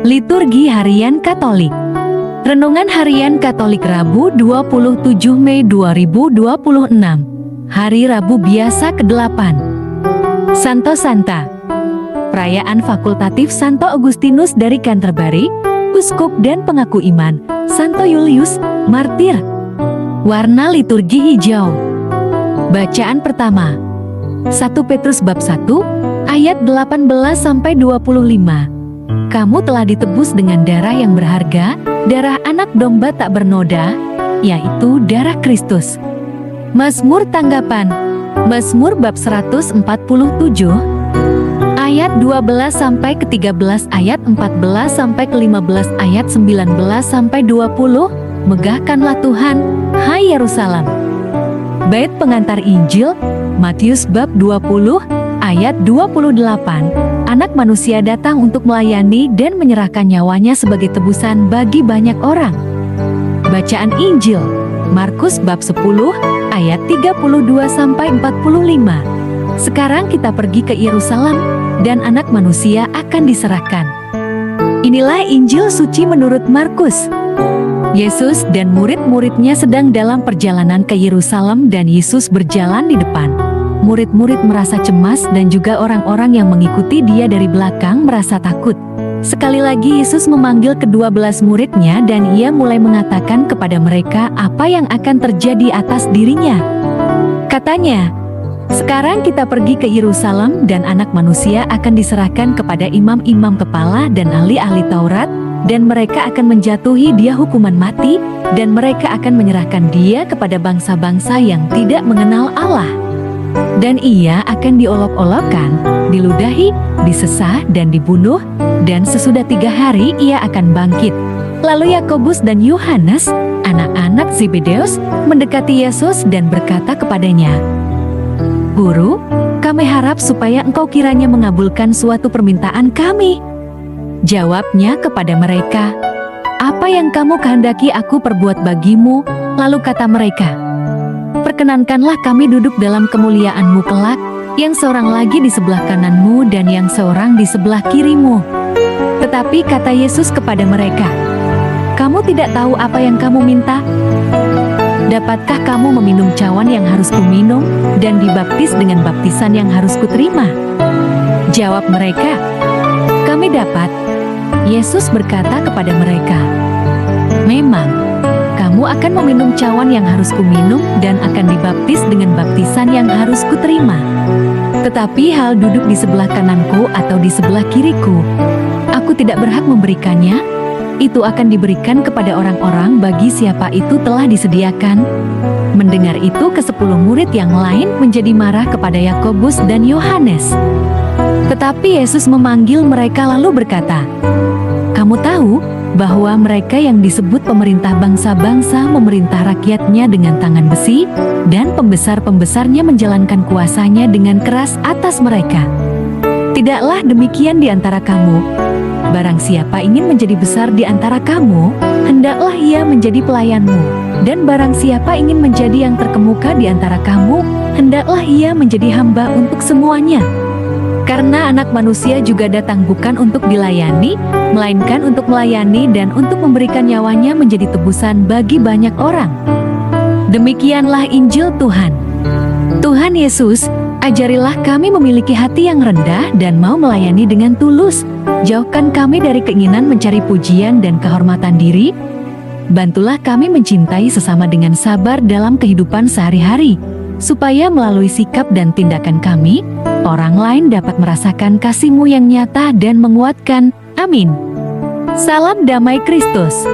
Liturgi Harian Katolik. Renungan Harian Katolik Rabu 27 Mei 2026. Hari Rabu Biasa ke-8. Santo Santa. Perayaan fakultatif Santo Agustinus dari Canterbury, Uskup dan pengaku iman, Santo Julius, Martir. Warna liturgi hijau. Bacaan pertama. 1 Petrus bab 1, ayat 18-25. Kamu telah ditebus dengan darah yang berharga, darah anak domba tak bernoda, yaitu darah Kristus. Mazmur tanggapan. Mazmur bab 147, ayat 12-13, ayat 14-15, ayat 19-20. Megahkanlah Tuhan, hai Yerusalem. Bait pengantar Injil, Matius bab 20, ayat 28. Anak manusia datang untuk melayani dan menyerahkan nyawanya sebagai tebusan bagi banyak orang. Bacaan Injil, Markus bab 10, ayat 32-45. Sekarang kita pergi ke Yerusalem, dan anak manusia akan diserahkan. Inilah Injil suci menurut Markus. Yesus dan murid-muridnya sedang dalam perjalanan ke Yerusalem dan Yesus berjalan di depan. Murid-murid merasa cemas dan juga orang-orang yang mengikuti dia dari belakang merasa takut. Sekali lagi Yesus memanggil ke-12 muridnya dan ia mulai mengatakan kepada mereka apa yang akan terjadi atas dirinya. Katanya, sekarang kita pergi ke Yerusalem dan anak manusia akan diserahkan kepada imam-imam kepala dan ahli-ahli Taurat, dan mereka akan menjatuhi dia hukuman mati, dan mereka akan menyerahkan dia kepada bangsa-bangsa yang tidak mengenal Allah. Dan ia akan diolok-olokkan, diludahi, disesah dan dibunuh, dan sesudah 3 hari ia akan bangkit. Lalu Yakobus dan Yohanes, anak-anak Zebedeus, mendekati Yesus dan berkata kepadanya, "Guru, kami harap supaya engkau kiranya mengabulkan suatu permintaan kami." Jawabnya kepada mereka, "Apa yang kamu kehendaki aku perbuat bagimu?" Lalu kata mereka, "Perkenankanlah kami duduk dalam kemuliaan-Mu kelak, yang seorang lagi di sebelah kanan-Mu dan yang seorang di sebelah kiri-Mu." Tetapi kata Yesus kepada mereka, "Kamu tidak tahu apa yang kamu minta? Dapatkah kamu meminum cawan yang harus kuminum dan dibaptis dengan baptisan yang harus kuterima?" Jawab mereka, "Kami dapat." Yesus berkata kepada mereka, "Memang, kamu akan meminum cawan yang harus kuminum dan akan dibaptis dengan baptisan yang harus kuterima. Tetapi hal duduk di sebelah kananku atau di sebelah kiriku, aku tidak berhak memberikannya. Itu akan diberikan kepada orang-orang bagi siapa itu telah disediakan." Mendengar itu ke-10 murid yang lain menjadi marah kepada Yakobus dan Yohanes. Tetapi Yesus memanggil mereka lalu berkata, "Kamu tahu bahwa mereka yang disebut pemerintah bangsa-bangsa memerintah rakyatnya dengan tangan besi, dan pembesar-pembesarnya menjalankan kuasanya dengan keras atas mereka. Tidaklah demikian di antara kamu. Barang siapa ingin menjadi besar di antara kamu, hendaklah ia menjadi pelayanmu. Dan barang siapa ingin menjadi yang terkemuka di antara kamu, hendaklah ia menjadi hamba untuk semuanya. Karena anak manusia juga datang bukan untuk dilayani, melainkan untuk melayani dan untuk memberikan nyawanya menjadi tebusan bagi banyak orang." Demikianlah Injil Tuhan. Tuhan Yesus, ajarilah kami memiliki hati yang rendah dan mau melayani dengan tulus. Jauhkan kami dari keinginan mencari pujian dan kehormatan diri. Bantulah kami mencintai sesama dengan sabar dalam kehidupan sehari-hari, supaya melalui sikap dan tindakan kami, orang lain dapat merasakan kasih-Mu yang nyata dan menguatkan. Amin. Salam damai Kristus.